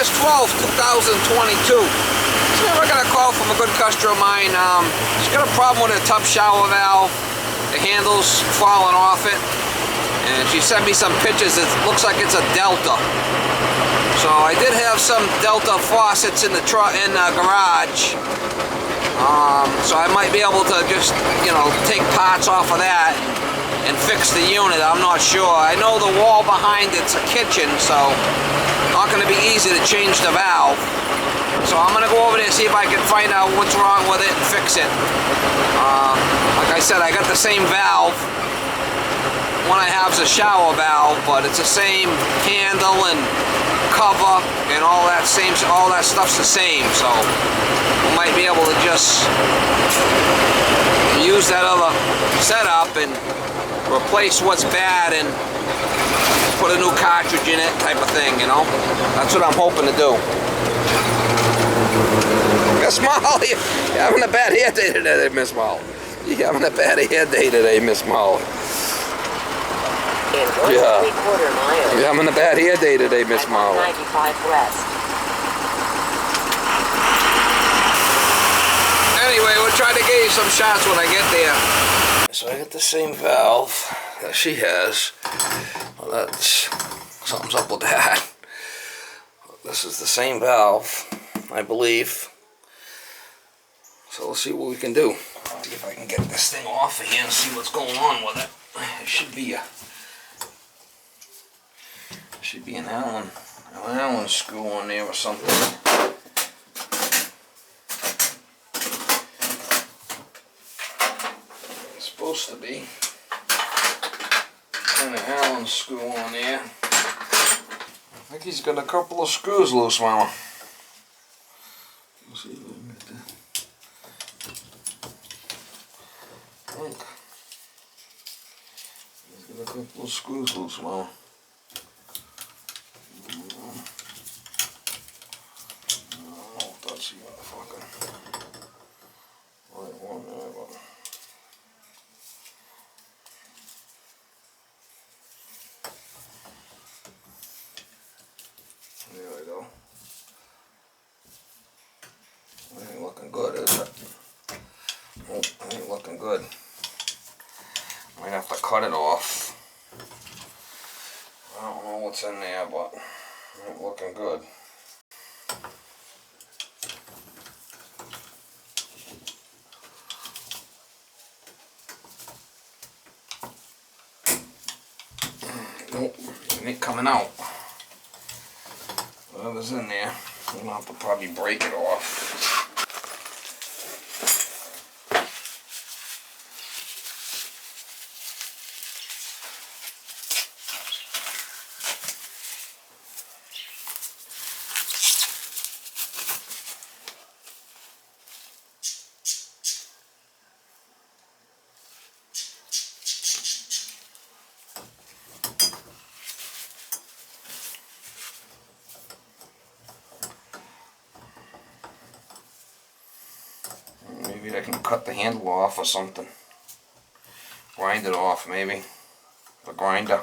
August 12th, 2022. So I got a call from a good customer of mine. She's got a problem with her tub shower valve. The handle's falling off it. And she sent me some pictures. It looks like it's a Delta. So I did have some Delta faucets in the garage. So I might be able to just, take parts off of that and fix the unit. I'm not sure. I know the wall behind it's a kitchen, so not going to be easy to change the valve. So I'm going to go over there and see if I can find out what's wrong with it and fix it. Like I said, I got the same valve. One I have is a shower valve, but it's the same handle and cover and all that stuff's the same. So we might be able to just use that other setup and replace what's bad and put a new cartridge in it, type of thing. That's what I'm hoping to do. Miss Molly, you're having a bad hair day today, Miss Molly. You're having a bad hair day today, Miss Molly. Yeah. You're having a bad hair day today, Miss Molly. 95 West. Anyway, we'll try to get you some shots when I get there. So I got the same valve that she has. Well, that's something's up with that. This is the same valve, I believe. So let's see what we can do. See if I can get this thing off of here and see what's going on with it. It should be an Allen screw on there or something. It's supposed to be. And an Allen screw on there. I think he's got a couple of screws loose, Mama. Let's see if we can get that. Look. He's got a couple of screws loose, Mama. There we go. It ain't looking good, is it? Nope, it ain't looking good. Might have to cut it off. I don't know what's in there, but it ain't looking good. Nope, it ain't coming out. Whatever's in there, I'm gonna have to probably break it off. Maybe I can cut the handle off or something. Grind it off, maybe. The grinder.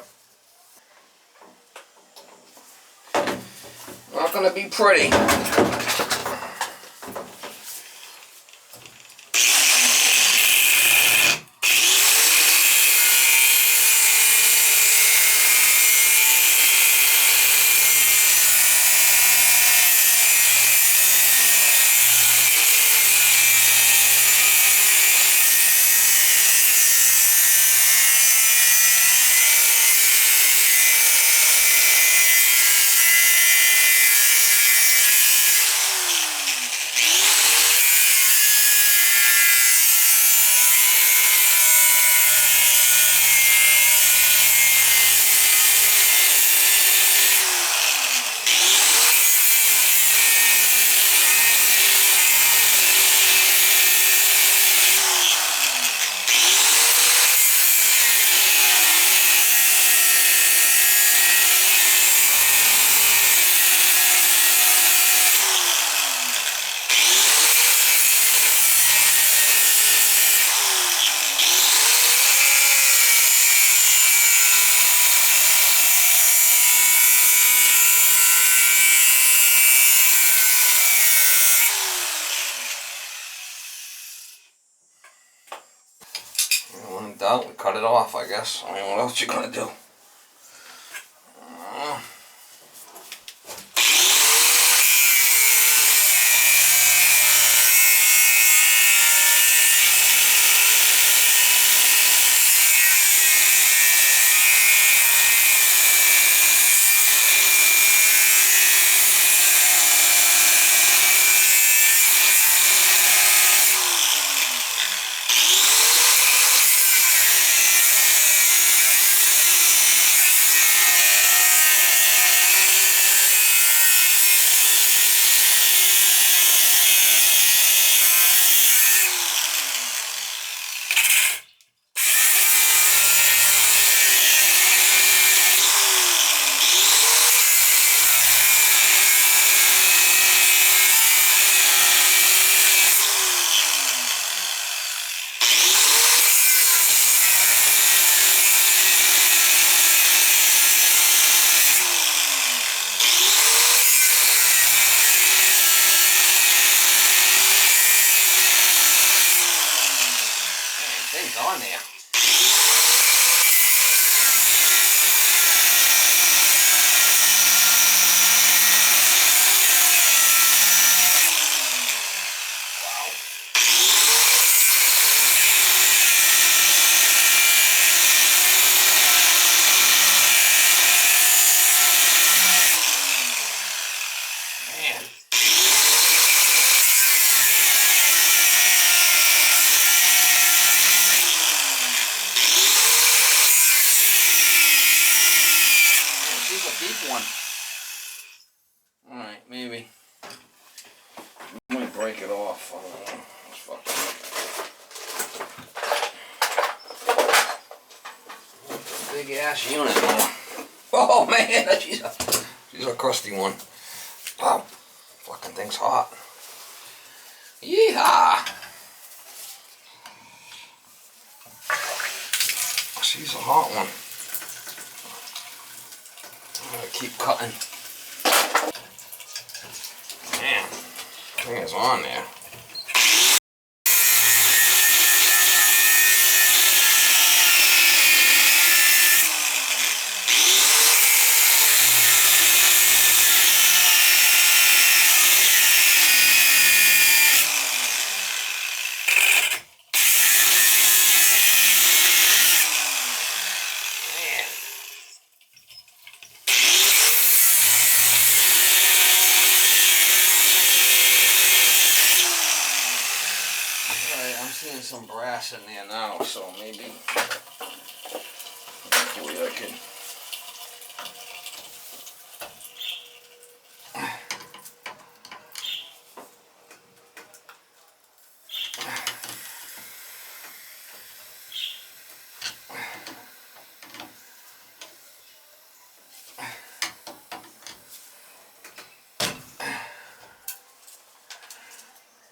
Not gonna be pretty. off, I guess. I mean, what else you gonna do? Things on there. Deep one. Alright, maybe. I might break it off. Big ass unit. Oh man, she's a crusty one. Wow, fucking thing's hot. Yeehaw! She's a hot one. I'm gonna keep cutting. Man, thing is on there. Seeing some brass in there now, so maybe hopefully I can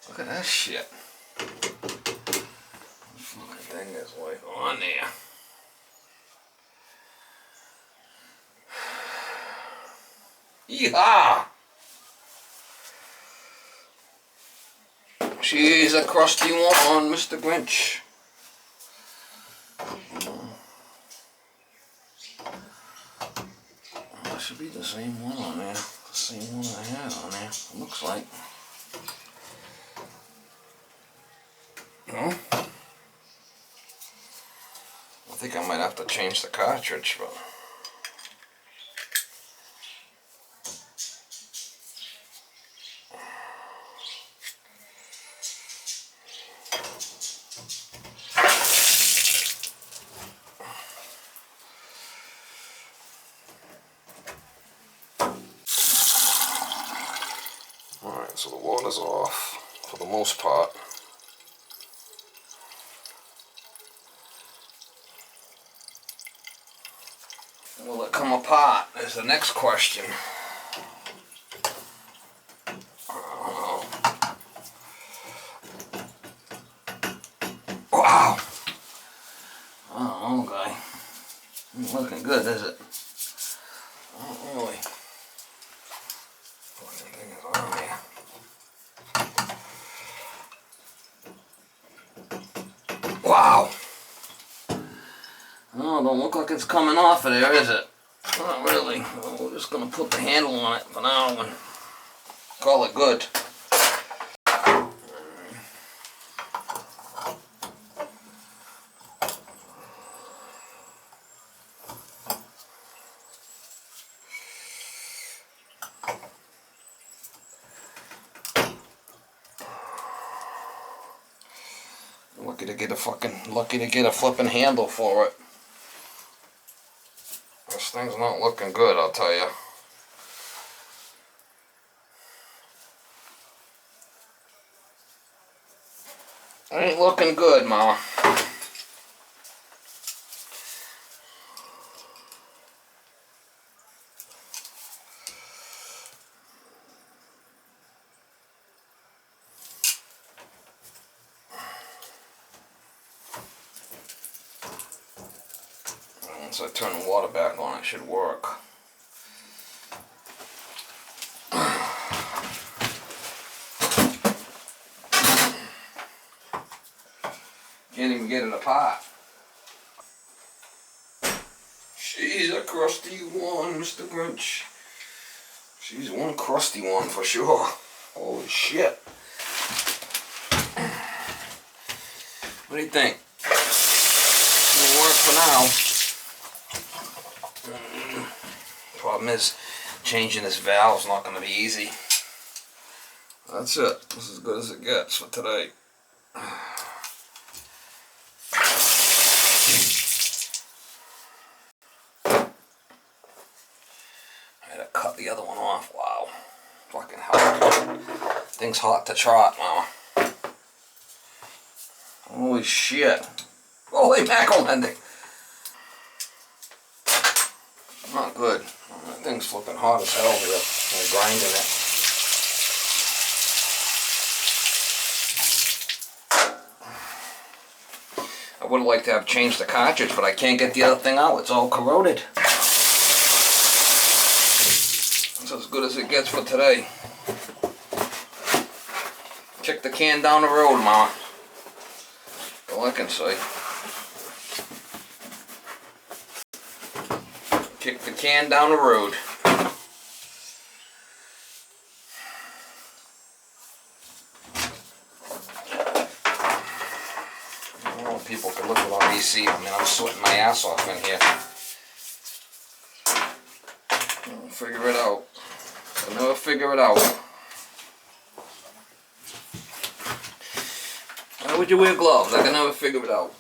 look at that shit. Thing is like on there. Yeehaw! She's a crusty one, Mr. Grinch. That should be the same one on there. The same one I had on there. Looks like. No? I think I might have to change the cartridge, but alright, so the water's off for the most part. Will it come apart is the next question. Wow! Oh, okay. Ain't looking good, is it? Not really. What the thing is on there? Wow! nothing's coming off of there, is it? Not really. Well, we're just gonna put the handle on it for now and call it good. Lucky to get a flipping handle for it. This thing's not looking good, I'll tell you. Ain't looking good, Mama. Once I turn the water back on, it should work. Can't even get it apart. She's a crusty one, Mr. Grinch. She's one crusty one for sure. Holy shit. What do you think? It'll work for now. Problem is, changing this valve's not going to be easy. That's it. This is as good as it gets for today. I had to cut the other one off. Wow. Fucking hell. Thing's hot to trot, Mama. Holy shit. Holy mackerel ending. Not good. That thing's flipping hot as hell here. I'm grinding it. I would have liked to have changed the cartridge, but I can't get the other thing out. It's all corroded. That's as good as it gets for today. Kick the can down the road, Mama. All I can say. Kick the can down the road. I don't know if people can look at on AC. I mean, I'm sweating my ass off in here. I'll figure it out. I'll never figure it out. Why would you wear gloves? I can never figure it out.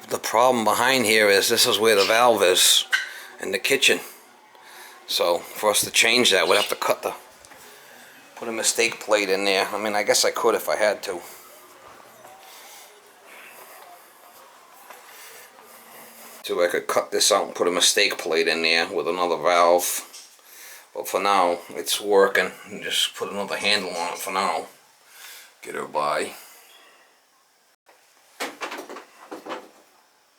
The problem behind here is this is where the valve is in the kitchen. So for us to change that, we'd have to put a mistake plate in there. I mean, I guess I could if I had to. So I could cut this out and put a mistake plate in there with another valve. But for now, it's working. And just put another handle on it for now. Get her by.